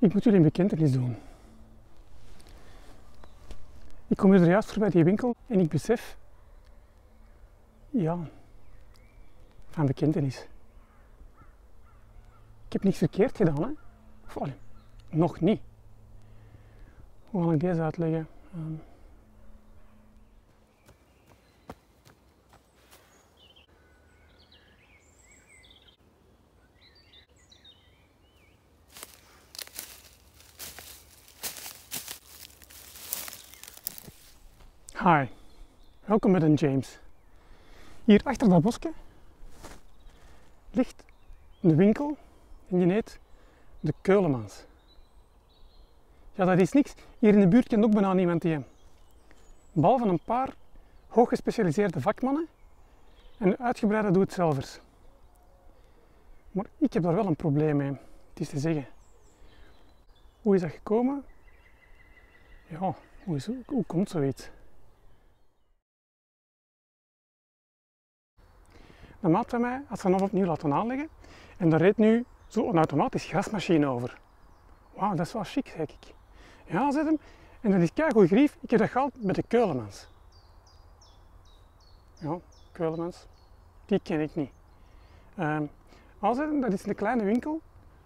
Ik moet jullie een bekentenis doen. Ik kom hier zojuist voorbij die winkel en ik besef, ja, van bekentenis. Ik heb niks verkeerd gedaan, hè? Of, allee, nog niet. Hoe ga ik deze uitleggen? Hi, welkom bij de James. Hier achter dat bosje ligt de winkel en die heet de Keulemans. Ja, dat is niks. Hier in de buurt kent ook bijna niemand die. Behalve een paar hooggespecialiseerde vakmannen en uitgebreide doe-het-zelvers. Maar ik heb daar wel een probleem mee, het is te zeggen. Hoe is dat gekomen? Ja, hoe komt zoiets? De maat van mij had ze nog opnieuw laten aanleggen en daar reed nu zo'n automatisch grasmachine over. Wauw, dat is wel chic, zeg ik. Ja, zet hem. En dat is keigoed grief. Ik heb dat gehaald met de Keulemans. Ja, Keulemans. Die ken ik niet. Dat is een kleine winkel.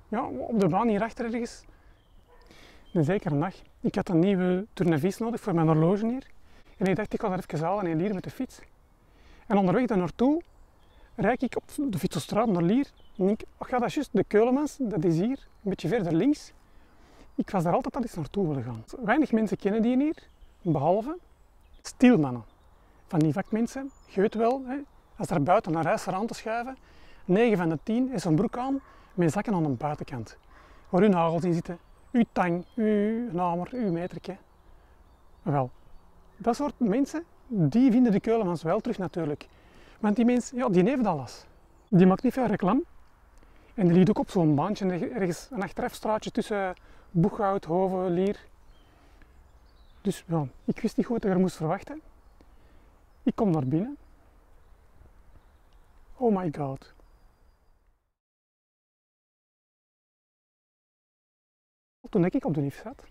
Ja, op de baan hierachter ergens. Een zekere dag. Ik had een nieuwe tournevis nodig voor mijn horloge hier. En ik dacht, ik ga daar even halen en hier met de fiets. En onderweg daar naartoe rijd ik op de fietsstraat naar Lier. En denk, ach ja, dat is juist de Keulemans. Dat is hier, een beetje verder links. Ik was daar altijd al eens naartoe willen gaan. Weinig mensen kennen die hier, behalve stielmannen. Van die vakmensen, je weet wel, hè, als er buiten een ruis aan te schuiven, 9 van de 10 is een broek aan met zakken aan de buitenkant. Waar uw nagels in zitten, uw tang, uw hamer, uw metertje. Wel, dat soort mensen, die vinden de Keulemans wel terug natuurlijk. Want die mens, ja, die heeft alles. Die maakt niet veel reclame. En die ligt ook op zo'n baantje, ergens een achterafstraatje tussen Boeghout, Hoven, Lier. Dus ja, ik wist niet goed wat ik er moest verwachten. Ik kom naar binnen. Oh my god. Toen ik op de NIF zat,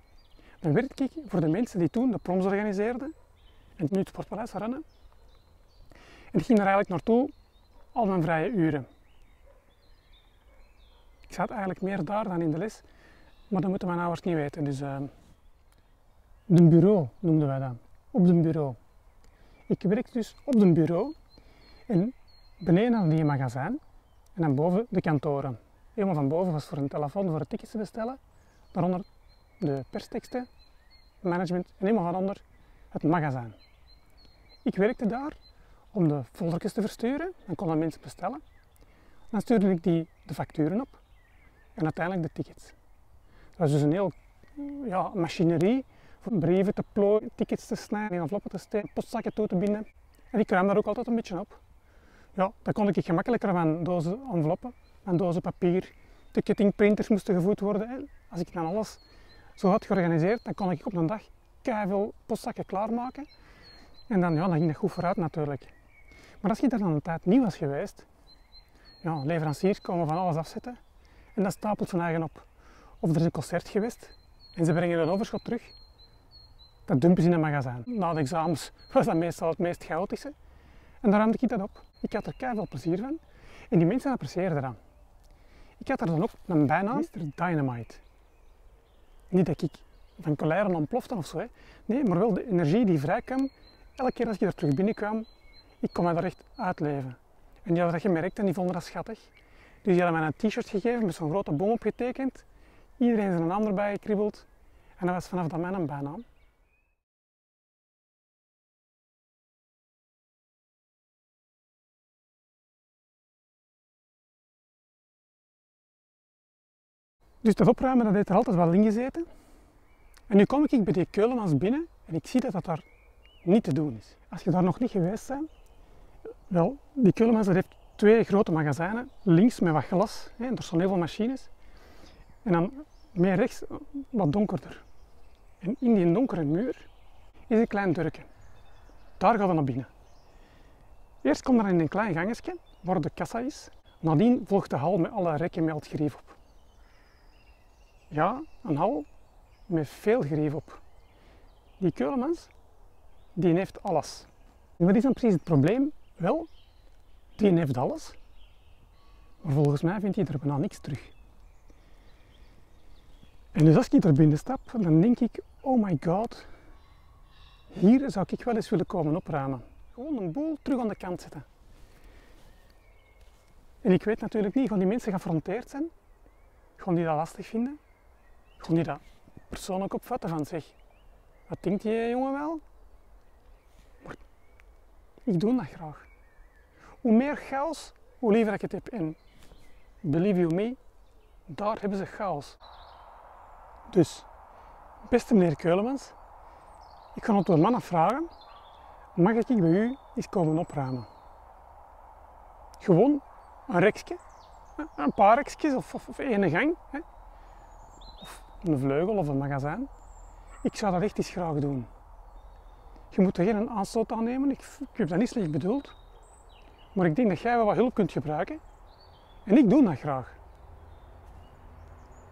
dan werkte ik voor de mensen die toen de proms organiseerden en nu het Sportpaleis rennen. En ik ging daar eigenlijk naartoe al mijn vrije uren. Ik zat eigenlijk meer daar dan in de les, maar dat moeten mijn ouders niet weten. Dus de bureau noemden wij dat, op de bureau. Ik werkte dus op de bureau en beneden hadden die een magazijn en dan boven de kantoren. Helemaal van boven was voor een telefoon voor de tickets te bestellen, daaronder de persteksten, management en helemaal van onder het magazijn. Ik werkte daar om de foldertjes te versturen, dan konden mensen bestellen. Dan stuurde ik de facturen op en uiteindelijk de tickets. Dat was dus een heel machinerie voor brieven te plooien, tickets te snijden, in enveloppen te steken, postzakken toe te binden. En ik ruim daar ook altijd een beetje op. Ja, dan kon ik gemakkelijker van dozen enveloppen, van dozen papier, ticketingprinters moesten gevoed worden. En als ik dan alles zo had georganiseerd, dan kon ik op een dag keiveel postzakken klaarmaken. En dan ging dat goed vooruit natuurlijk. Maar als je daar dan een tijd niet was geweest, ja, leveranciers komen van alles afzetten en dat stapelt zijn eigen op. Of er is een concert geweest en ze brengen een overschot terug, dat dumpen ze in een magazijn. Na de examens was dat meestal het meest chaotische en daar ruimde ik dat op. Ik had er keiveel plezier van en die mensen apprecieerden dat. Ik had er dan ook een bijnaam, Mr. Dynamite. Niet dat ik van colère ontplofte of zo, hè. Nee, maar wel de energie die vrijkwam. Elke keer als je er terug binnenkwam, ik kon mij daar echt uitleven. En die hadden dat gemerkt en die vonden dat schattig. Dus die hadden mij een t-shirt gegeven met zo'n grote boom opgetekend. Iedereen zijn naam erbij gekribbeld. En dat was vanaf dat mijn bijnaam. Dus dat opruimen, dat heeft er altijd wel in gezeten. En nu kom ik bij die Keulemans binnen en ik zie dat dat daar niet te doen is. Als je daar nog niet geweest bent, wel, die Keulemans dat heeft 2 grote magazijnen, links met wat glas, hè, er staan heel veel machines. En dan meer rechts wat donkerder. En in die donkere muur is een klein deurtje. Daar gaan we naar binnen. Eerst komt er in een klein gangetje waar de kassa is. Nadien volgt de hal met alle rekken met al het gerief op. Ja, een hal met veel gerief op. Die Keulemans, die heeft alles. En wat is dan precies het probleem? Wel, die heeft alles, maar volgens mij vindt hij er bijna niks terug. En dus als ik er binnen stap, dan denk ik, oh my god, hier zou ik wel eens willen komen opruimen. Gewoon een boel terug aan de kant zetten. En ik weet natuurlijk niet, gaan die mensen geaffronteerd zijn? Gaan die dat lastig vinden? Gaan die dat persoonlijk opvatten van zeg, wat denkt die jongen wel? Maar ik doe dat graag. Hoe meer chaos, hoe liever ik het heb. En believe you me, daar hebben ze chaos. Dus, beste meneer Keulemans, ik ga het door mannen vragen, mag ik bij u eens komen opruimen? Gewoon een rekje, een paar rekjes of één gang, hè? Of een vleugel of een magazijn. Ik zou dat echt eens graag doen. Je moet er geen aanstoot aan nemen, ik heb dat niet slecht bedoeld. Maar ik denk dat jij wel wat hulp kunt gebruiken. En ik doe dat graag.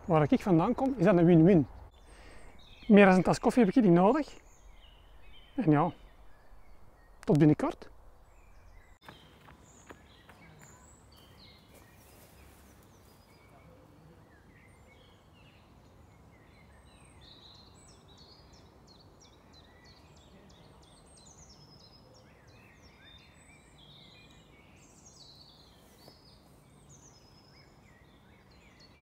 Waar ik vandaan kom, is dat een win-win. Meer dan een tas koffie heb ik niet nodig. En ja, tot binnenkort.